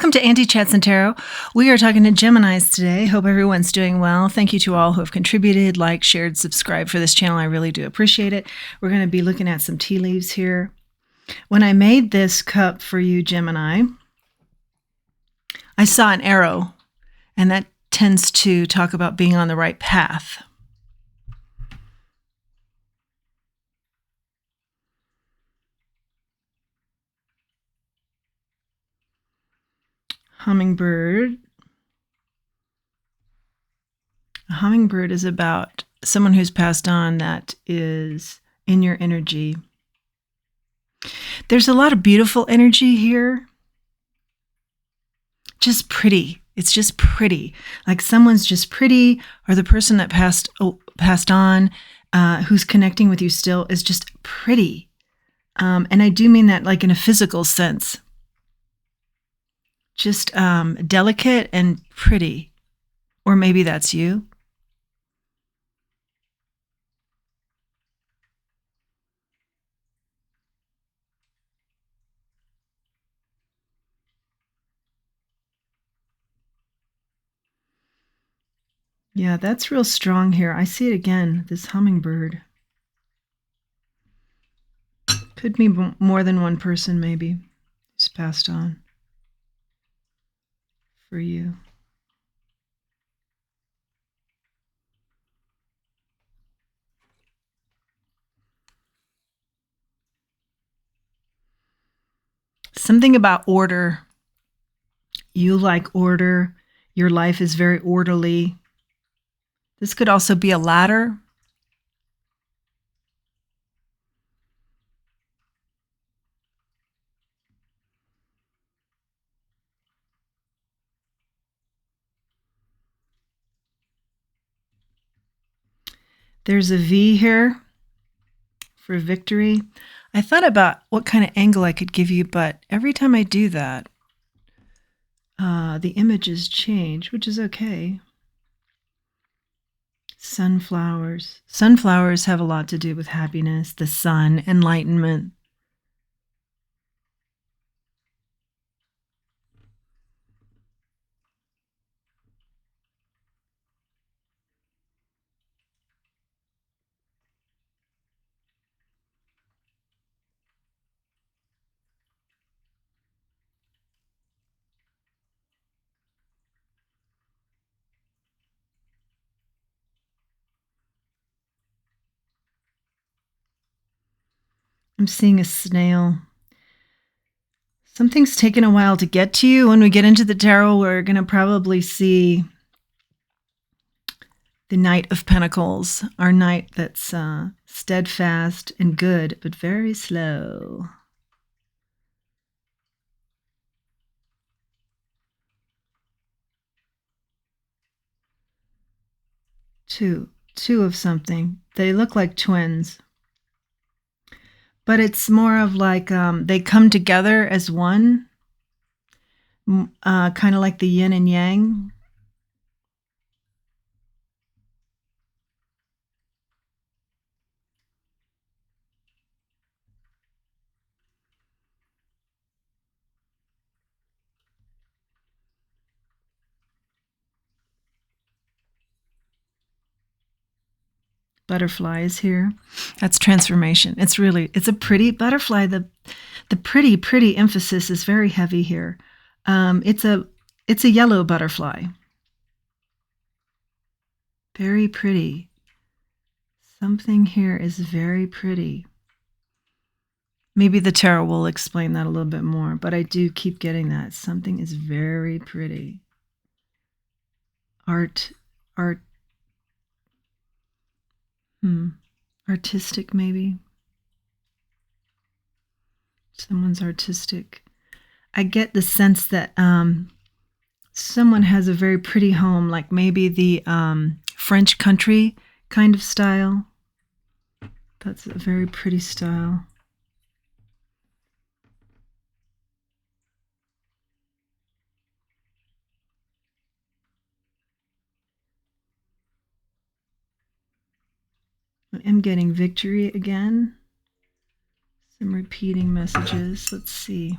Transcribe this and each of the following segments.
Welcome to Auntie Chats and Tarot. We are talking to Geminis today. Hope everyone's doing well. Thank you to all who have contributed, liked, shared, subscribed for this channel. I really do appreciate it. We're going to be looking at some tea leaves here. When I made this cup for you, Gemini, I saw an arrow, and that tends to talk about being on the right path. Hummingbird. A hummingbird is about someone who's passed on that is in your energy. There's a lot of beautiful energy here. Just pretty. It's just pretty. Like someone's just pretty, or the person that passed on, who's connecting with you still, is just pretty. And I do mean that like in a physical sense. Just delicate and pretty. Or maybe that's you. Yeah, that's real strong here. I see it again, this hummingbird. Could be more than one person maybe who's passed on for you. Something about order. You like order. Your life is very orderly. This could also be a ladder. There's a V here for victory. I thought about what kind of angle I could give you, but every time I do that, the images change, which is okay. Sunflowers. Sunflowers have a lot to do with happiness, the sun, enlightenment. I'm seeing a snail. Something's taken a while to get to you. When we get into the tarot, we're going to probably see the Knight of Pentacles, our knight that's steadfast and good, but very slow. Two of something. They look like twins. But it's more of like they come together as one, kind of like the yin and yang. Butterfly is here. That's transformation. It's a pretty butterfly. The pretty emphasis is very heavy here. It's a yellow butterfly. Very pretty. Something here is very pretty. Maybe the tarot will explain that a little bit more, but I do keep getting that. Something is very pretty. Artistic maybe. Someone's artistic. I get the sense that someone has a very pretty home, like maybe the French country kind of style. That's a very pretty style. I'm getting victory again. Some repeating messages. Let's see.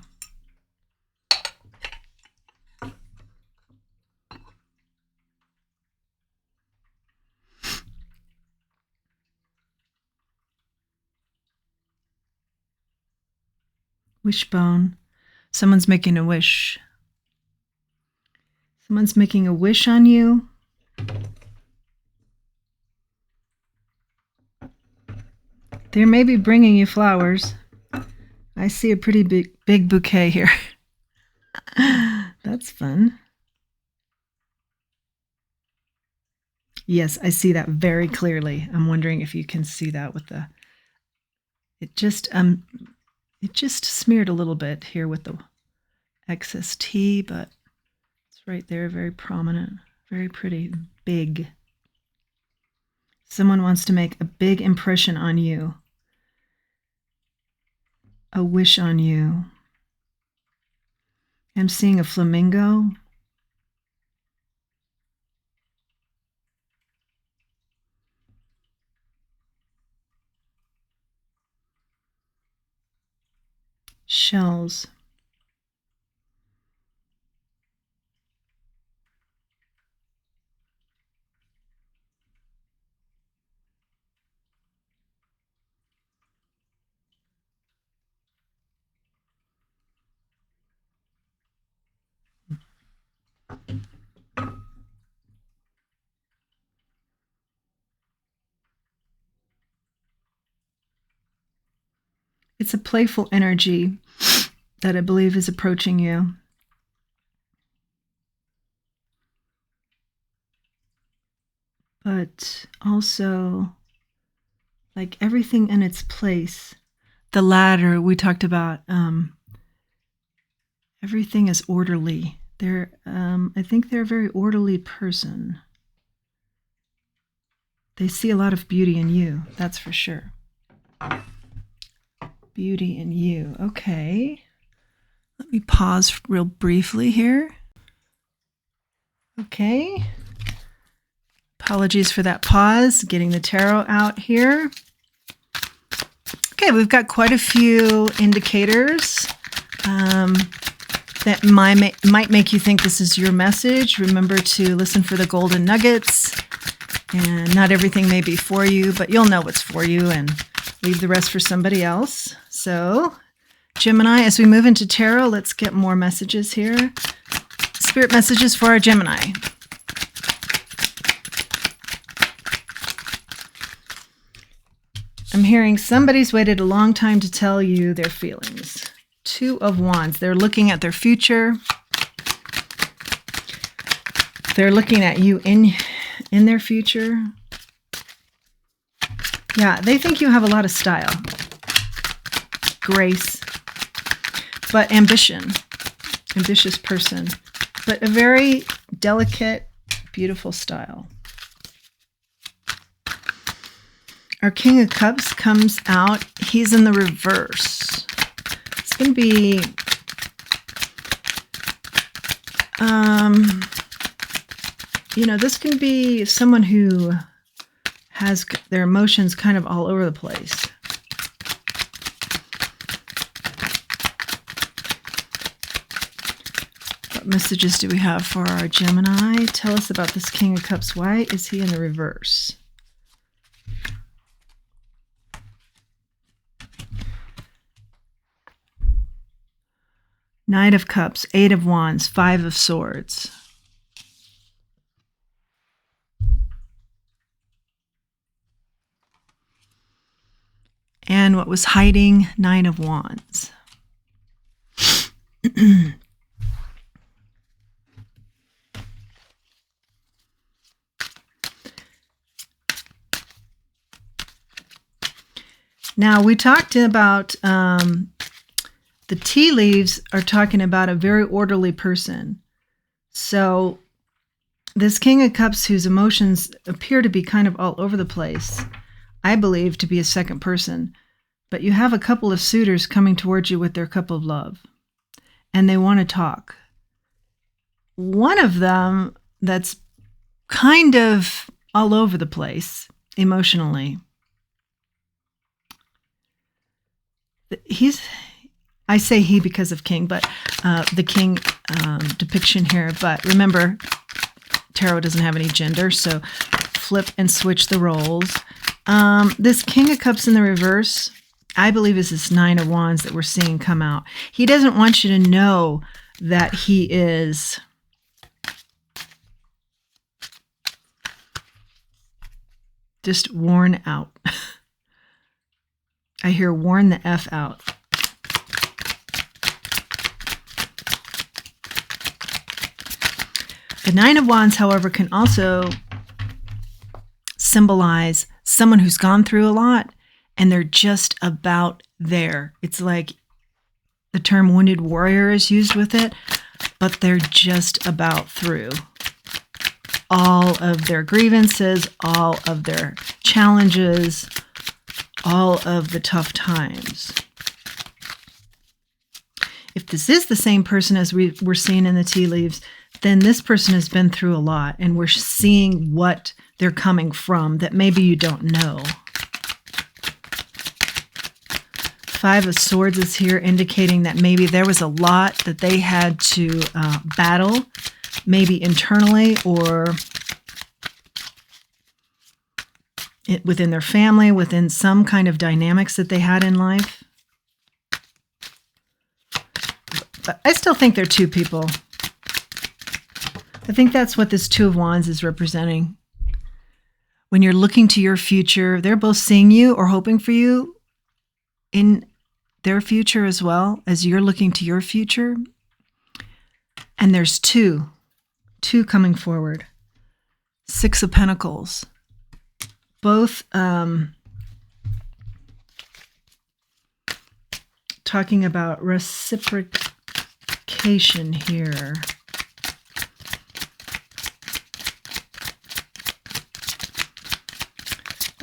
Wishbone. Someone's making a wish. Someone's making a wish on you. They may be bringing you flowers. I see a pretty big bouquet here. That's fun. Yes, I see that very clearly. I'm wondering if you can see that with the... It just smeared a little bit here with the excess tea, but it's right there, very prominent, very pretty, big. Someone wants to make a big impression on you, a wish on you. I'm seeing a flamingo. Shells. It's a playful energy that I believe is approaching you. But also, like everything in its place. The ladder we talked about, everything is orderly. I think they're a very orderly person. They see a lot of beauty in you, that's for sure. Beauty in you. Okay. Let me pause real briefly here. Okay. Apologies for that pause. Getting the tarot out here. Okay, we've got quite a few indicators that might make you think this is your message. Remember to listen for the golden nuggets. And not everything may be for you, but you'll know what's for you and leave the rest for somebody else. So, Gemini, as we move into tarot, let's get more messages here. Spirit messages for our Gemini. I'm hearing somebody's waited a long time to tell you their feelings. Two of Wands. They're looking at their future. They're looking at you in their future. Yeah, they think you have a lot of style, grace, but ambition, ambitious person, but a very delicate, beautiful style. Our King of Cups comes out. He's in the reverse. It's going to be this can be someone who has their emotions kind of all over the place. What messages do we have for our Gemini? Tell us about this King of Cups. Why is he in the reverse? Knight of Cups, Eight of Wands, Five of Swords. And what was hiding? Nine of Wands. Now, we talked about the tea leaves are talking about a very orderly person. So this King of Cups, whose emotions appear to be kind of all over the place, I believe to be a second person. But you have a couple of suitors coming towards you with their cup of love, and they want to talk. One of them that's kind of all over the place emotionally. I say he because of King, but the King depiction here. But remember, tarot doesn't have any gender, so flip and switch the roles. This King of Cups in the reverse, I believe is this Nine of Wands that we're seeing come out. He doesn't want you to know that he is just worn out. I hear worn the F out. The Nine of Wands, however, can also symbolize someone who's gone through a lot and they're just about there. It's like the term wounded warrior is used with it, but they're just about through all of their grievances, all of their challenges, all of the tough times. If this is the same person as we're seeing in the tea leaves, then this person has been through a lot, and we're seeing what they're coming from that maybe you don't know. Five of Swords is here, indicating that maybe there was a lot that they had to battle, maybe internally or within their family, within some kind of dynamics that they had in life. But I still think they're two people. I think that's what this Two of Wands is representing. When you're looking to your future, they're both seeing you or hoping for you in their future as well as you're looking to your future. And there's two coming forward. Six of Pentacles. Both talking about reciprocation here.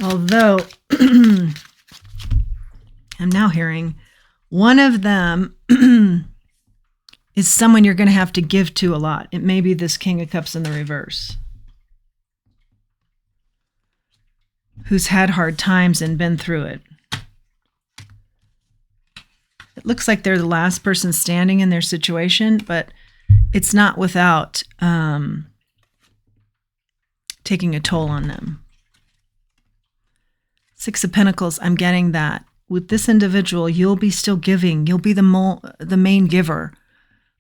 Although, I'm now hearing one of them is someone you're going to have to give to a lot. It may be this King of Cups in the reverse, who's had hard times and been through it. It looks like they're the last person standing in their situation, but it's not without taking a toll on them. Six of Pentacles, I'm getting that. With this individual, you'll be still giving. You'll be the main giver.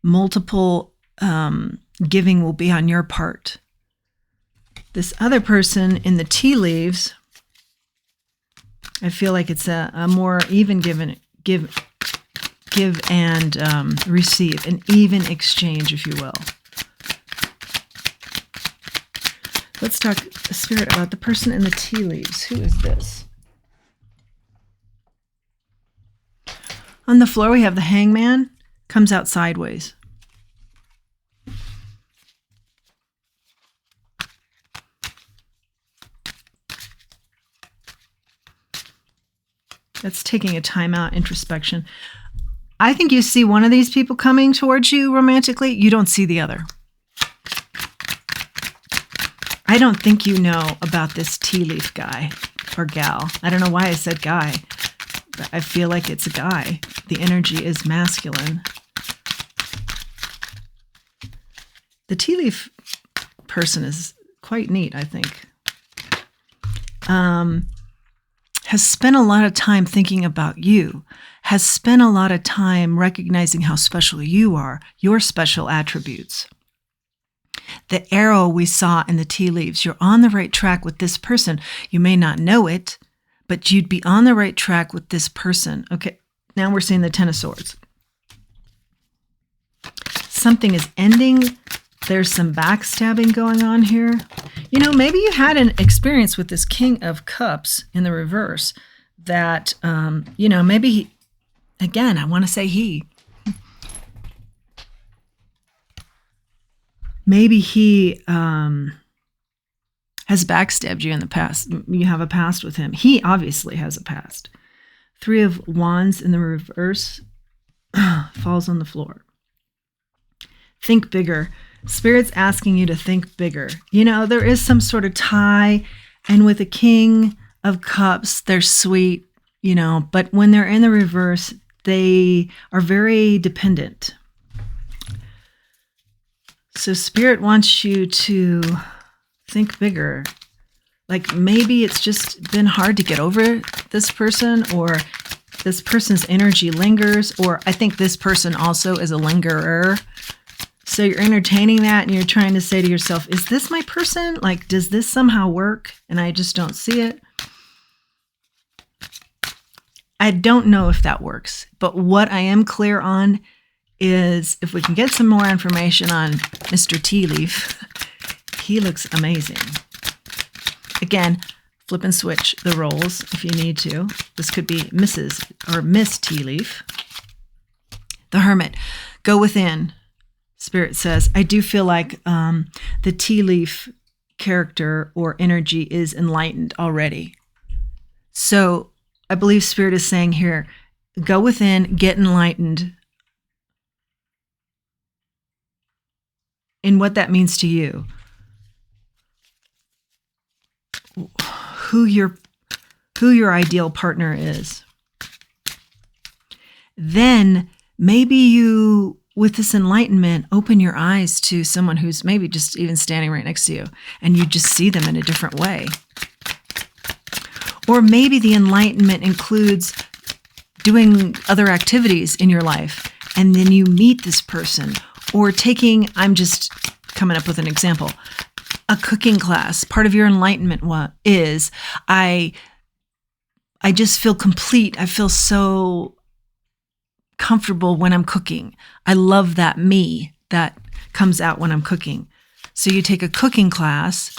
Multiple giving will be on your part. This other person in the tea leaves, I feel like it's a more even give and receive, an even exchange, if you will. Let's talk, Spirit, about the person in the tea leaves. Who is this? On the floor, we have the Hangman, comes out sideways. That's taking a time out, introspection. I think you see one of these people coming towards you romantically. You don't see the other. I don't think you know about this tea leaf guy or gal. I don't know why I said guy, but I feel like it's a guy. The energy is masculine. The tea leaf person is quite neat, I think. Has spent a lot of time thinking about you, has spent a lot of time recognizing how special you are, your special attributes. The arrow we saw in the tea leaves, you're on the right track with this person. You may not know it, but you'd be on the right track with this person. Okay, now we're seeing the Ten of Swords. Something is ending. There's some backstabbing going on here. You know, maybe you had an experience with this King of Cups in the reverse that, you know, maybe he, again, I want to say he. Maybe he has backstabbed you in the past. You have a past with him. He obviously has a past. Three of Wands in the reverse falls on the floor. Think bigger. Spirit's asking you to think bigger. You know, there is some sort of tie, and with a King of Cups, they're sweet, you know, but when they're in the reverse, they are very dependent. So Spirit wants you to think bigger. Like maybe it's just been hard to get over this person, or this person's energy lingers, or I think this person also is a lingerer. So you're entertaining that and you're trying to say to yourself, is this my person? Like, does this somehow work? And I just don't see it. I don't know if that works, but what I am clear on is if we can get some more information on Mr. Tea Leaf, he looks amazing. Again, flip and switch the roles if you need to. This could be Mrs. or Miss Tea Leaf. The Hermit, go within. Spirit says, I do feel like the Tea Leaf character or energy is enlightened already. So I believe Spirit is saying here, go within, get enlightened in what that means to you. Who your ideal partner is. Then maybe you, with this enlightenment, open your eyes to someone who's maybe just even standing right next to you, and you just see them in a different way. Or maybe the enlightenment includes doing other activities in your life, and then you meet this person. Or taking, I'm just coming up with an example, a cooking class. Part of your enlightenment is, I just feel complete. I feel so comfortable when I'm cooking. I love that me that comes out when I'm cooking. So you take a cooking class,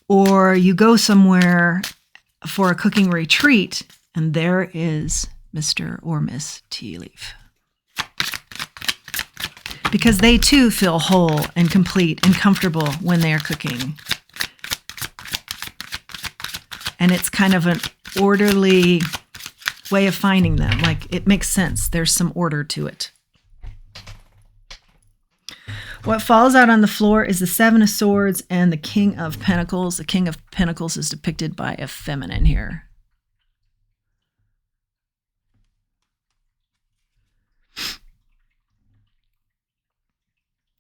or you go somewhere for a cooking retreat, and there is Mr. or Miss Tea Leaf. Because they too feel whole and complete and comfortable when they are cooking. And it's kind of an orderly way of finding them. Like, it makes sense. There's some order to it. What falls out on the floor is the Seven of Swords and the King of Pentacles. The King of Pentacles is depicted by a feminine here.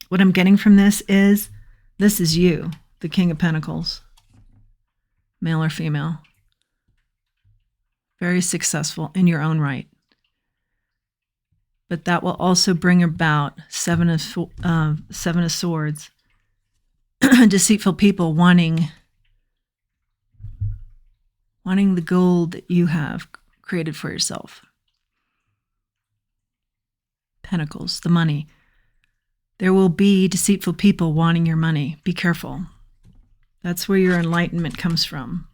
What I'm getting from this is you, the King of Pentacles, male or female. Very successful in your own right. But that will also bring about Seven of Swords. Deceitful people wanting the gold that you have created for yourself. Pentacles, the money. There will be deceitful people wanting your money. Be careful. That's where your enlightenment comes from.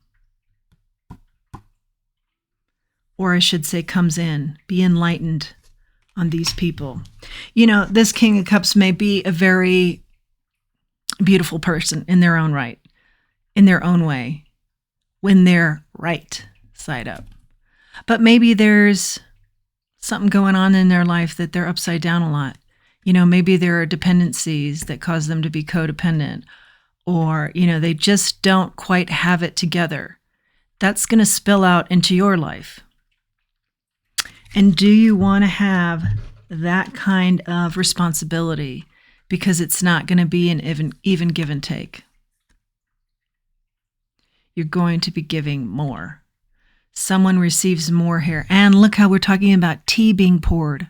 Or I should say comes in. Be enlightened on these people. You know, this King of Cups may be a very beautiful person in their own right, in their own way, when they're right side up. But maybe there's something going on in their life that they're upside down a lot. You know, maybe there are dependencies that cause them to be codependent, or, you know, they just don't quite have it together. That's going to spill out into your life. And do you want to have that kind of responsibility? Because it's not going to be an even give and take. You're going to be giving more. Someone receives more here. And look how we're talking about tea being poured.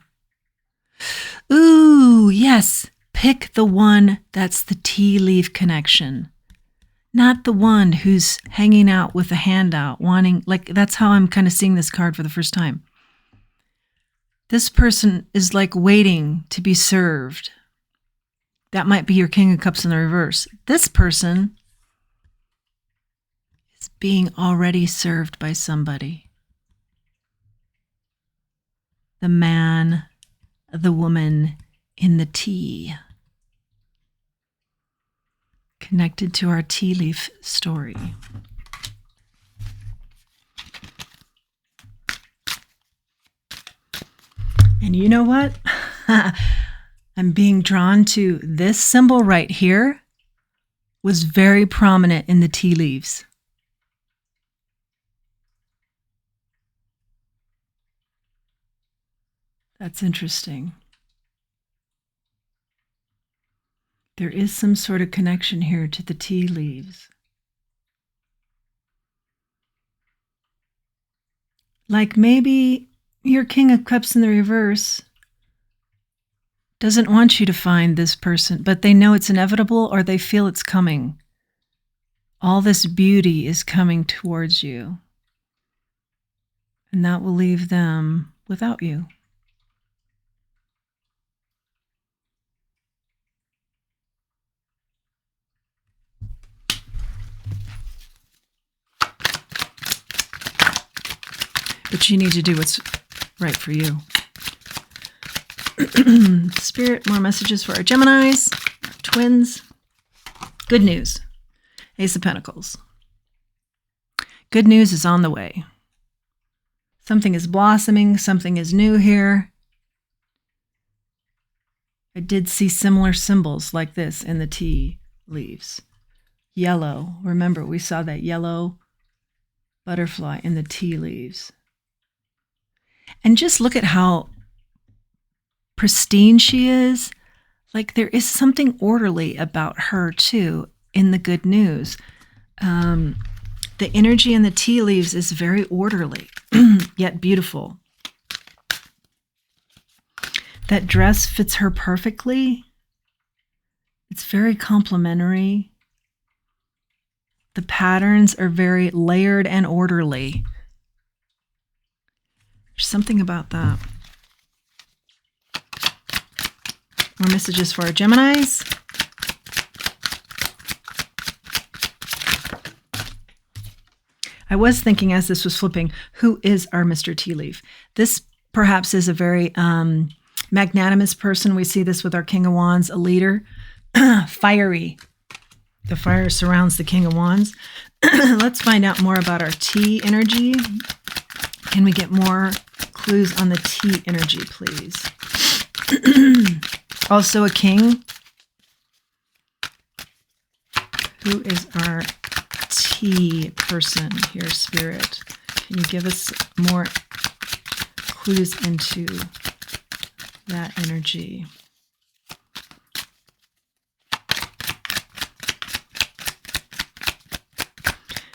Ooh, yes. Pick the one that's the tea leaf connection. Not the one who's hanging out with a handout, wanting, like, that's how I'm kind of seeing this card for the first time. This person is like waiting to be served. That might be your King of Cups in the reverse. This person is being already served by somebody. The man, the woman in the tea. Connected to our tea leaf story. And you know what? I'm being drawn to this symbol right here. Was very prominent in the tea leaves. That's interesting. There is some sort of connection here to the tea leaves. Like maybe your King of Cups in the reverse doesn't want you to find this person, but they know it's inevitable or they feel it's coming. All this beauty is coming towards you. And that will leave them without you. But you need to do what's right for you. Spirit, more messages for our Geminis, twins. Good news. Ace of Pentacles. Good news is on the way. Something is blossoming. Something is new here. I did see similar symbols like this in the tea leaves. Yellow. Remember, we saw that yellow butterfly in the tea leaves. And just look at how pristine she is. Like there is something orderly about her too in the good news. The energy in the tea leaves is very orderly, yet beautiful. That dress fits her perfectly. It's very complimentary. The patterns are very layered and orderly. There's something about that. More messages for our Geminis. I was thinking as this was flipping, who is our Mr. Tea Leaf? This perhaps is a very magnanimous person. We see this with our King of Wands, a leader, fiery. The fire surrounds the King of Wands. Let's find out more about our tea energy. Can we get more clues on the tea energy, please? Also a king. Who is our tea person here, Spirit? Can you give us more clues into that energy?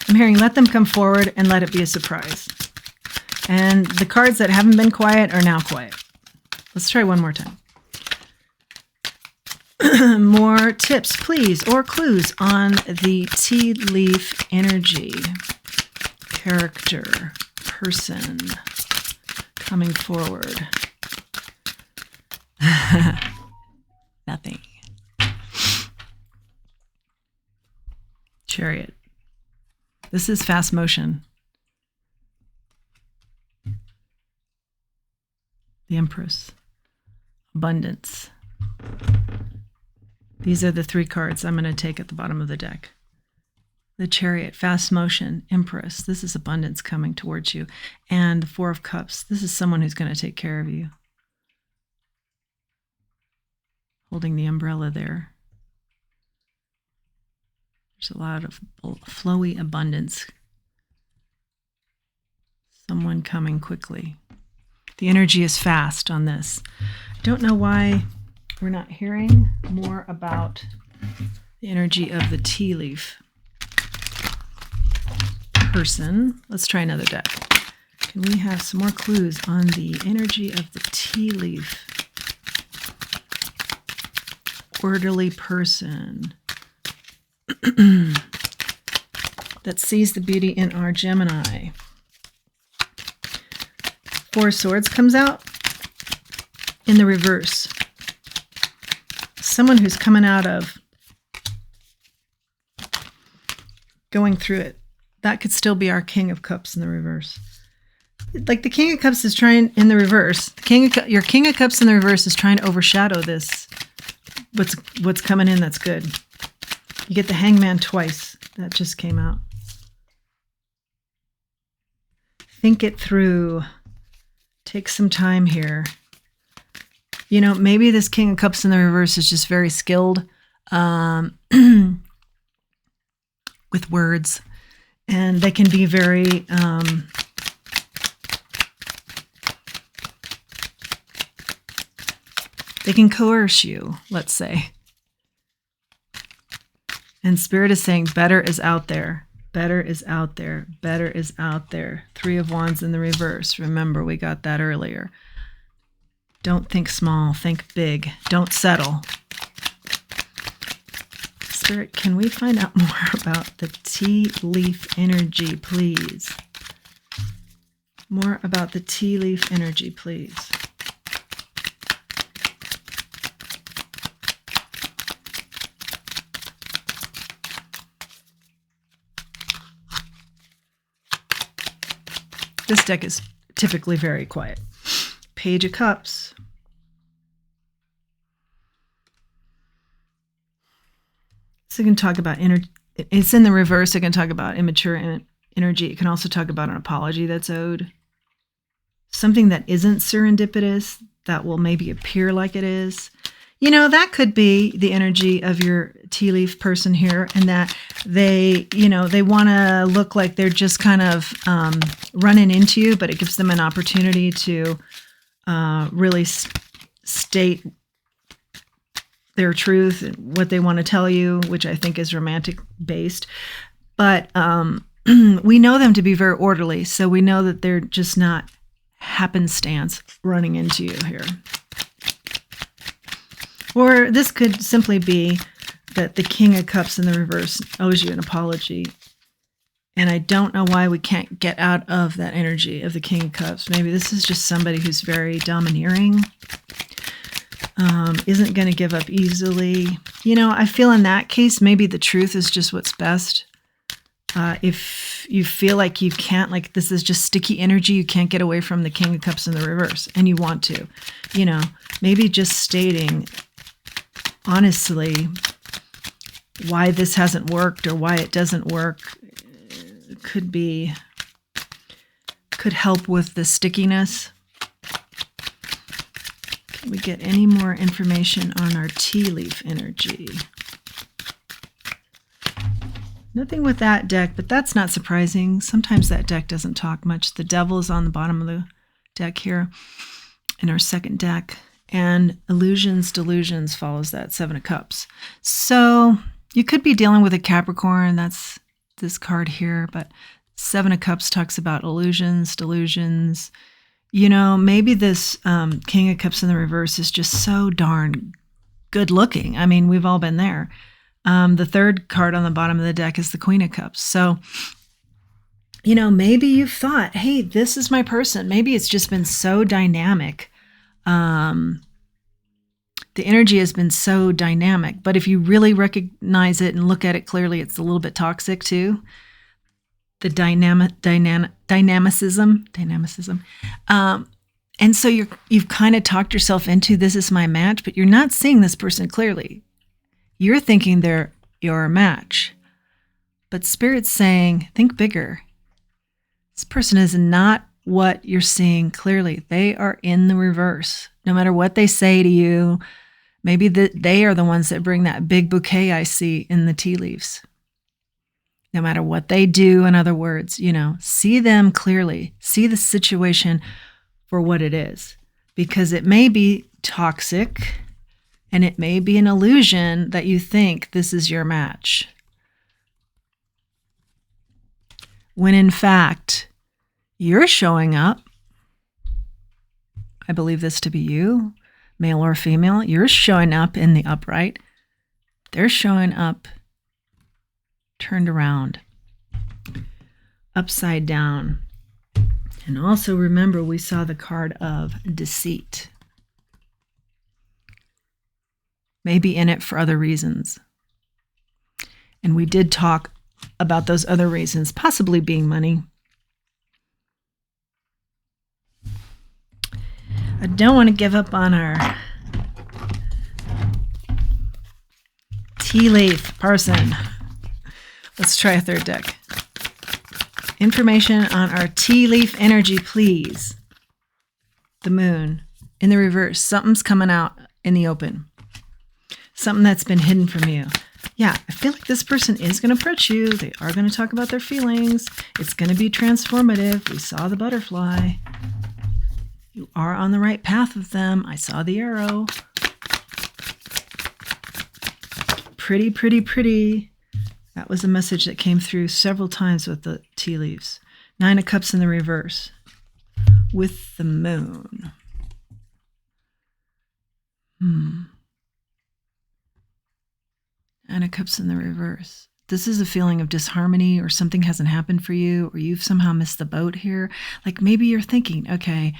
I'm hearing let them come forward and let it be a surprise. And the cards that haven't been quiet are now quiet. Let's try one more time. More tips, please, or clues on the tea leaf energy. Character, person, coming forward. Nothing. Chariot. This is fast motion. The Empress. Abundance. These are the three cards I'm going to take at the bottom of the deck. The Chariot, fast motion, Empress. This is abundance coming towards you. And the Four of Cups. This is someone who's going to take care of you. Holding the umbrella there. There's a lot of flowy abundance. Someone coming quickly. The energy is fast on this. I don't know why we're not hearing more about the energy of the tea leaf person. Let's try another deck. Can we have some more clues on the energy of the tea leaf? Orderly person that sees the beauty in our Gemini. Four Swords comes out in the reverse. Someone who's coming out of going through it. That could still be our King of Cups in the reverse. Like the King of Cups is trying in the reverse. Your King of Cups in the reverse is trying to overshadow this. What's coming in that's good. You get the Hangman twice. That just came out. Think it through. Take some time here. You know, maybe this King of Cups in the reverse is just very skilled with words. And they can be very they can coerce you, let's say. And Spirit is saying better is out there. Better is out there. Better is out there. 3 of Wands in the reverse. Remember, we got that earlier. Don't think small. Think big. Don't settle. Spirit, can we find out more about the tea leaf energy, please? More about the tea leaf energy, please. This deck is typically very quiet. Page of Cups. So it can talk about it's in the reverse. It can talk about immature energy. It can also talk about an apology that's owed. Something that isn't serendipitous that will maybe appear like it is. You know, that could be the energy of your tea leaf person here, and that they want to look like they're just kind of running into you, but it gives them an opportunity to really state their truth and what they want to tell you, which I think is romantic based. But we know them to be very orderly, so we know that they're just not happenstance running into you here. Or this could simply be that the King of Cups in the reverse owes you an apology. And I don't know why we can't get out of that energy of the King of Cups. Maybe this is just somebody who's very domineering, isn't going to give up easily. You know, I feel in that case, maybe the truth is just what's best. If you feel like you can't, like this is just sticky energy, you can't get away from the King of Cups in the reverse, and you want to, you know, maybe just stating honestly why this hasn't worked or why it doesn't work could help with the stickiness. Can we get any more information on our tea leaf energy? Nothing with that deck, but that's not surprising. Sometimes that deck doesn't talk much. The Devil is on the bottom of the deck here in our second deck. And Illusions, Delusions follows that 7 of Cups. So you could be dealing with a Capricorn. That's this card here. But 7 of Cups talks about illusions, delusions. You know, maybe this King of Cups in the reverse is just so darn good looking. I mean, we've all been there. The third card on the bottom of the deck is the Queen of Cups. So, you know, maybe you've thought, hey, this is my person. Maybe it's just been so dynamic. The energy has been so dynamic, but if you really recognize it and look at it clearly, it's a little bit toxic too. The dynamicism. And so you've kind of talked yourself into this is my match, but you're not seeing this person clearly. You're thinking they're your match, but Spirit's saying, think bigger. This person is not what you're seeing clearly. They are in the reverse. No matter what they say to you, maybe they are the ones that bring that big bouquet I see in the tea leaves. No matter what they do, in other words, you know, see them clearly. See the situation for what it is. Because it may be toxic and it may be an illusion that you think this is your match. When in fact, you're showing up. I believe this to be you, male or female. You're showing up in the upright. They're showing up turned around, upside down. And also remember, we saw the card of deceit. Maybe in it for other reasons. And we did talk about those other reasons, possibly being money. I don't want to give up on our tea leaf person. Let's try a third deck. Information on our tea leaf energy, please. The Moon in the reverse. Something's coming out in the open. Something that's been hidden from you. Yeah, I feel like this person is going to approach you. They are going to talk about their feelings. It's going to be transformative. We saw the butterfly. You are on the right path with them. I saw the arrow. Pretty, pretty, pretty. That was a message that came through several times with the tea leaves. 9 of Cups in the reverse with the moon. Nine of Cups in the reverse. This is a feeling of disharmony, or something hasn't happened for you, or you've somehow missed the boat here. Like maybe you're thinking, okay,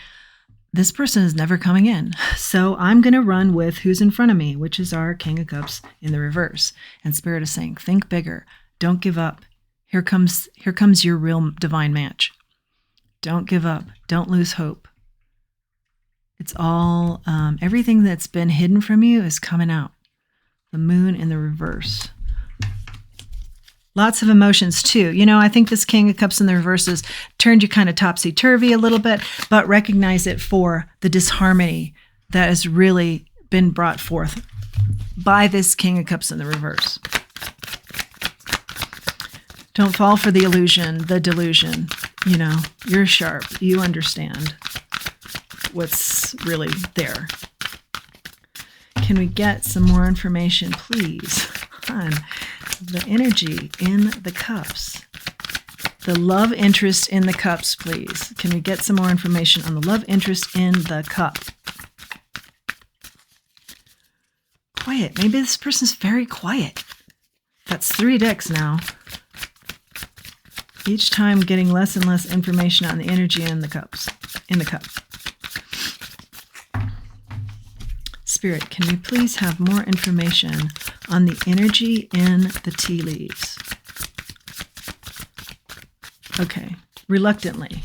this person is never coming in, so I'm going to run with who's in front of me, which is our King of Cups in the reverse. And Spirit is saying, think bigger. Don't give up. Here comes your real divine match. Don't give up. Don't lose hope. It's all, everything that's been hidden from you is coming out. The moon in the reverse. Lots of emotions too. You know, I think this King of Cups in the reverse has turned you kind of topsy-turvy a little bit, but recognize it for the disharmony that has really been brought forth by this King of Cups in the reverse. Don't fall for the illusion, the delusion. You know, you're sharp. You understand what's really there. Can we get some more information, please, on the energy in the cups? The love interest in the cups, please. Can we get some more information on the love interest in the cup? Quiet. Maybe this person's very quiet. That's 3 decks now. Each time getting less and less information on the energy in the cups. In the cup. Spirit, can we please have more information on the energy in the tea leaves? Okay, reluctantly.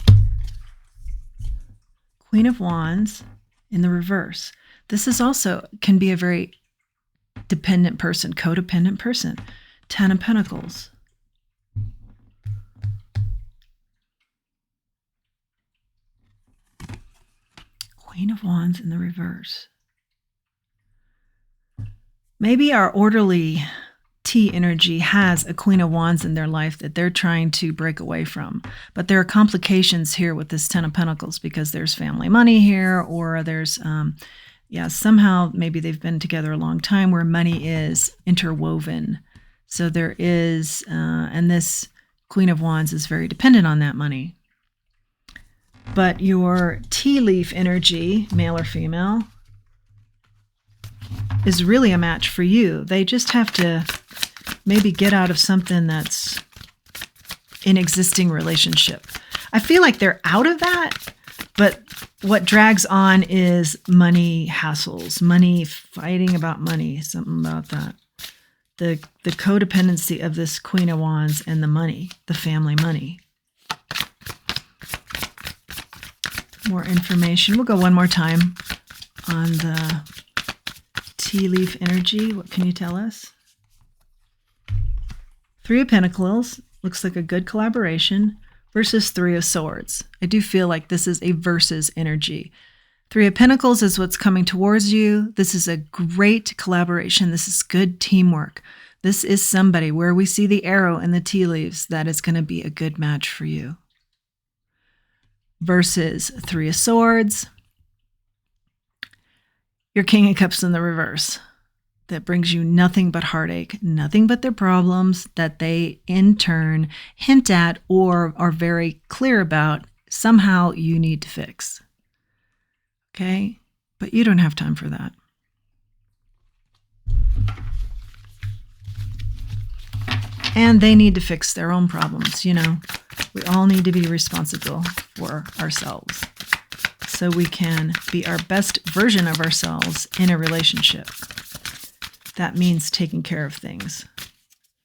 Queen of Wands in the reverse. This is also can be a very dependent person, codependent person. 10 of Pentacles. Queen of Wands in the reverse. Maybe our orderly tea energy has a Queen of Wands in their life that they're trying to break away from. But there are complications here with this 10 of Pentacles because there's family money here, or there's, somehow maybe they've been together a long time where money is interwoven. So there is, and this Queen of Wands is very dependent on that money. But your tea leaf energy, male or female, is really a match for you. They just have to maybe get out of something that's an existing relationship. I feel like they're out of that, but what drags on is money hassles, money, fighting about money, something about that. The codependency of this Queen of Wands and the money, the family money. More information. We'll go one more time on the tea leaf energy. What can you tell us? 3 of Pentacles. Looks like a good collaboration. Versus 3 of Swords. I do feel like this is a versus energy. 3 of Pentacles is what's coming towards you. This is a great collaboration. This is good teamwork. This is somebody where we see the arrow in the tea leaves that is going to be a good match for you. Versus 3 of Swords. Your King of Cups in the reverse. That brings you nothing but heartache, nothing but their problems that they in turn hint at or are very clear about somehow you need to fix. Okay? But you don't have time for that. And they need to fix their own problems, you know. We all need to be responsible for ourselves so we can be our best version of ourselves in a relationship. That means taking care of things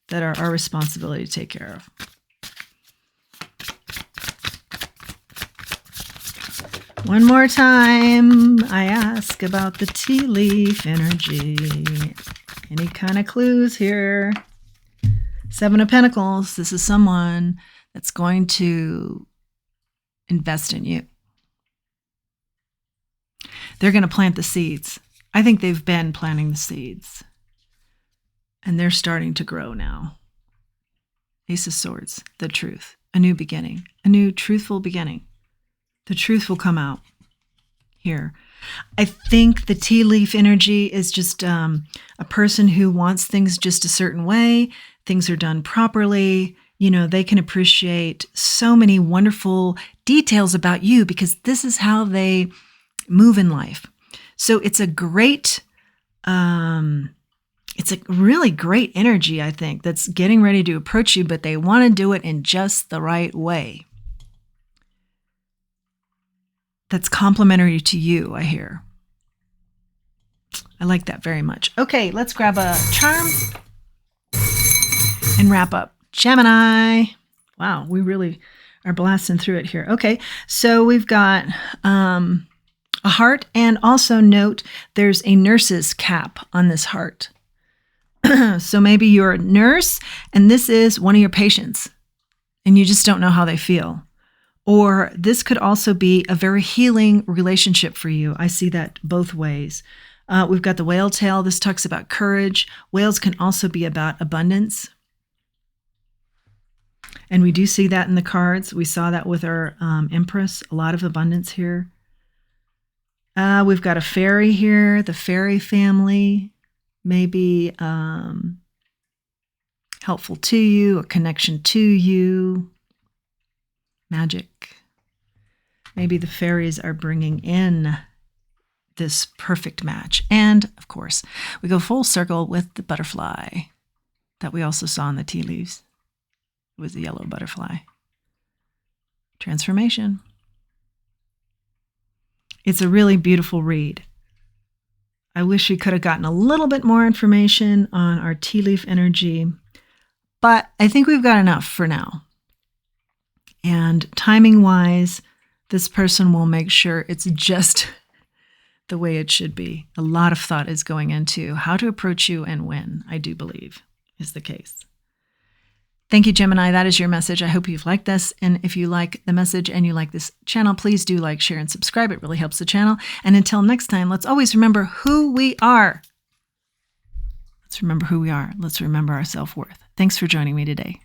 that are our responsibility to take care of. One more time, I ask about the tea leaf energy. Any kind of clues here? 7 of Pentacles. This is someone that's going to invest in you. They're going to plant the seeds. I think they've been planting the seeds. And they're starting to grow now. Ace of Swords, the truth, a new beginning, a new truthful beginning. The truth will come out here. I think the tea leaf energy is just a person who wants things just a certain way. things are done properly. They can appreciate so many wonderful details about you because this is how they move in life. So it's a really great energy, I think, that's getting ready to approach you, but they want to do it in just the right way. That's complementary to you, I hear. I like that very much. Okay, let's grab a charm and wrap up. Gemini. Wow, we really are blasting through it here. Okay, so we've got a heart, and also note there's a nurse's cap on this heart. So maybe you're a nurse and this is one of your patients and you just don't know how they feel. Or this could also be a very healing relationship for you. I see that both ways. We've got the whale tail. This talks about courage. Whales can also be about abundance. And we do see that in the cards. We saw that with our Empress, a lot of abundance here. We've got a fairy here, the fairy family, maybe helpful to you, a connection to you, magic. Maybe the fairies are bringing in this perfect match. And of course, we go full circle with the butterfly that we also saw in the tea leaves. It was the yellow butterfly. Transformation. It's a really beautiful read. I wish we could have gotten a little bit more information on our tea leaf energy, but I think we've got enough for now. And timing-wise, this person will make sure it's just the way it should be. A lot of thought is going into how to approach you and when, I do believe, is the case. Thank you, Gemini. That is your message. I hope you've liked this. And if you like the message and you like this channel, please do like, share, and subscribe. It really helps the channel. And until next time, let's always remember who we are. Let's remember who we are. Let's remember our self-worth. Thanks for joining me today.